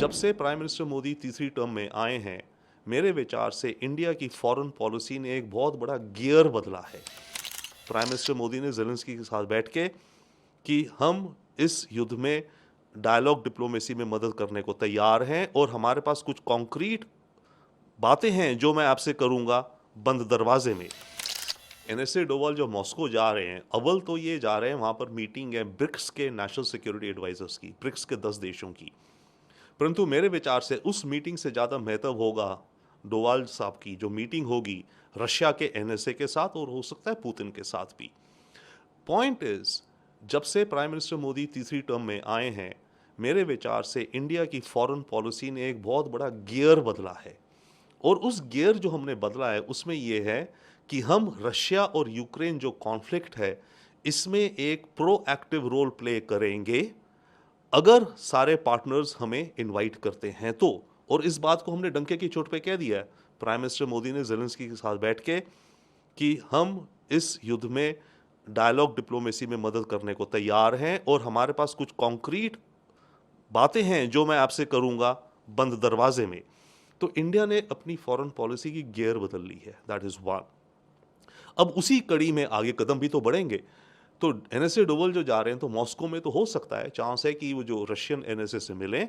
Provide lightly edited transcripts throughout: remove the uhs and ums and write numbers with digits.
जब से prime minister Modi तीसरी टर्म में आए हैं, मेरे विचार से इंडिया की फॉरेन पॉलिसी ने एक बहुत बड़ा गियर बदला है। प्राइम मिनिस्टर मोदी ने ज़ेलेंस्की के साथ बैठ के कि हम इस युद्ध में डायलॉग डिप्लोमेसी में मदद करने को तैयार हैं और हमारे पास कुछ कॉन्क्रीट बातें हैं जो मैं आपसे करूंगा बंद दरवाजे में। एनएसए डोवाल जो मॉस्को जा रहे हैं, अव्वल तो ये जा रहे हैं, वहां पर मीटिंग है ब्रिक्स के नेशनल सिक्योरिटी एडवाइजर्स की, ब्रिक्स के 10 देशों की। परंतु मेरे विचार से उस मीटिंग से ज़्यादा महत्व होगा डोवाल साहब की जो मीटिंग होगी रशिया के एनएसए के साथ और हो सकता है पुतिन के साथ भी। पॉइंट इज, जब से प्राइम मिनिस्टर मोदी तीसरी टर्म में आए हैं, मेरे विचार से इंडिया की फॉरेन पॉलिसी ने एक बहुत बड़ा गियर बदला है। और उस गियर जो हमने बदला है उसमें यह है कि हम रशिया और यूक्रेन जो कॉन्फ्लिक्ट है इसमें एक प्रोएक्टिव रोल प्ले करेंगे अगर सारे पार्टनर्स हमें इनवाइट करते हैं तो। और इस बात को हमने डंके की चोट पे कह दिया है प्राइम मिनिस्टर मोदी ने ज़ेलेंस्की के साथ बैठ के कि हम इस युद्ध में डायलॉग डिप्लोमेसी में मदद करने को तैयार हैं और हमारे पास कुछ कॉन्क्रीट बातें हैं जो मैं आपसे करूंगा बंद दरवाजे में। तो इंडिया ने अपनी फॉरेन पॉलिसी की गियर बदल ली है, दैट इज वन। अब उसी कड़ी में आगे कदम भी तो बढ़ेंगे। तो एनएसए डोवाल जो जा रहे हैं तो मॉस्को में तो हो सकता है, चांस है कि वो जो रशियन एनएसए से मिलें,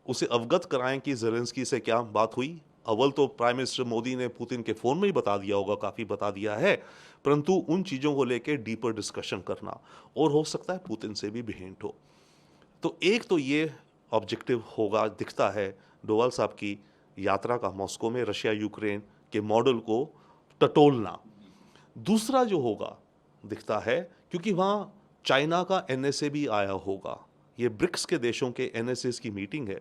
उसे अवगत कराएं कि ज़ेलेंस्की से क्या बात हुई। अव्वल तो प्राइम मिनिस्टर मोदी ने पुतिन के फोन में ही बता दिया होगा, काफ़ी बता दिया है, परंतु उन चीज़ों को लेकर डीपर डिस्कशन करना, और हो सकता है पुतिन से भी भेंट हो। तो एक तो ये ऑब्जेक्टिव होगा, दिखता है डोवाल साहब की यात्रा का मॉस्को में रशिया यूक्रेन के मॉडल को टटोलना। दूसरा जो होगा दिखता है, क्योंकि वहाँ चाइना का एनएसए भी आया होगा, ये ब्रिक्स के देशों के एनएसए की मीटिंग है,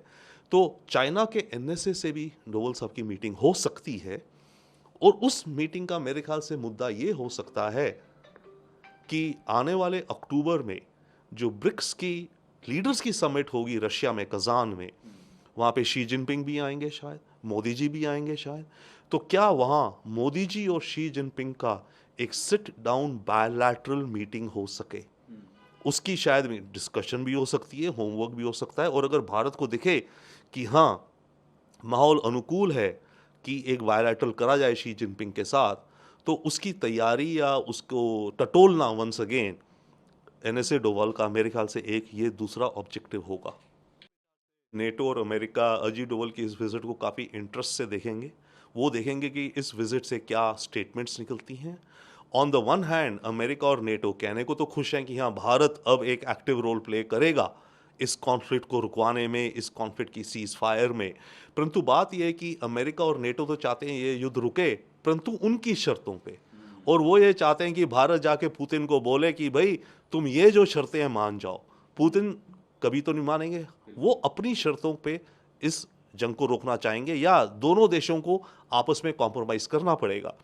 तो चाइना के एनएसए से भी डोवाल साहब की मीटिंग हो सकती है। और उस मीटिंग का मेरे ख्याल से मुद्दा ये हो सकता है कि आने वाले अक्टूबर में जो ब्रिक्स की लीडर्स की समिट होगी रशिया में कजान में, वहाँ पे शी जिनपिंग भी आएंगे, शायद मोदी जी भी आएंगे शायद। तो क्या वहाँ मोदी जी और शी जिनपिंग का एक सिट डाउन बायलैटरल मीटिंग हो सके, उसकी शायद डिस्कशन भी हो सकती है, होमवर्क भी हो सकता है। और अगर भारत को दिखे कि हाँ माहौल अनुकूल है कि एक बायलैटरल करा जाए शी जिनपिंग के साथ, तो उसकी तैयारी या उसको टटोलना वंस अगेन एनएसए डोवाल का मेरे ख्याल से एक ये दूसरा ऑब्जेक्टिव होगा। नेटो और अमेरिका अजीत डोवाल की इस विजिट को काफ़ी इंटरेस्ट से देखेंगे। वो देखेंगे कि इस विजिट से क्या स्टेटमेंट्स निकलती हैं। On the one hand America और नेटो कहने को तो खुश हैं कि हाँ भारत अब एक एक्टिव रोल प्ले करेगा इस कॉन्फ्लिक्ट को रुकवाने में, इस कॉन्फ्लिक्ट की सीज फायर में। परंतु बात यह है कि अमेरिका और नेटो तो चाहते हैं ये युद्ध रुके, परंतु उनकी शर्तों पे। और वो ये चाहते हैं कि भारत जाके पुतिन को बोले कि भाई तुम ये जो शर्तें हैं मान जाओ। पुतिन कभी तो नहीं मानेंगे, वो अपनी शर्तों पे इस जंग को रोकना चाहेंगे या दोनों देशों को आपस में कॉम्प्रोमाइज करना पड़ेगा।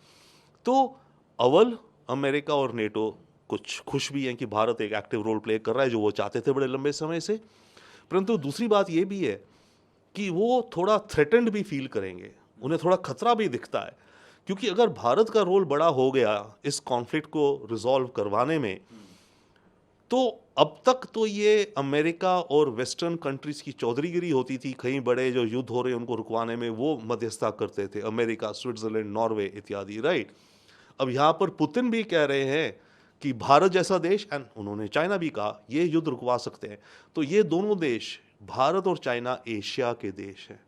तो अव्वल अमेरिका और नेटो कुछ खुश भी हैं कि भारत एक एक्टिव रोल प्ले कर रहा है जो वो चाहते थे बड़े लंबे समय से। परंतु दूसरी बात ये भी है कि वो थोड़ा थ्रेटेंड भी फील करेंगे, उन्हें थोड़ा खतरा भी दिखता है, क्योंकि अगर भारत का रोल बड़ा हो गया इस कॉन्फ्लिक्ट को रिजॉल्व करवाने में, तो अब तक तो ये अमेरिका और वेस्टर्न कंट्रीज की चौधरीगिरी होती थी, कहीं बड़े जो युद्ध हो रहे हैं उनको रुकवाने में वो मध्यस्थता करते थे, अमेरिका, स्विट्जरलैंड, नॉर्वे इत्यादि, राइट। अब यहाँ पर पुतिन भी कह रहे हैं कि भारत जैसा देश, एंड उन्होंने चाइना भी कहा, ये युद्ध रुकवा सकते हैं। तो ये दोनों देश, भारत और चाइना, एशिया के देश हैं।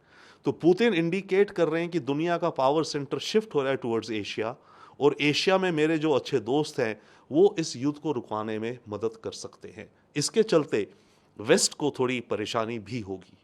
तो पुतिन इंडिकेट कर रहे हैं कि दुनिया का पावर सेंटर शिफ्ट हो रहा है टुवर्ड्स एशिया, और एशिया में मेरे जो अच्छे दोस्त हैं वो इस युद्ध को रुकवाने में मदद कर सकते हैं। इसके चलते वेस्ट को थोड़ी परेशानी भी होगी।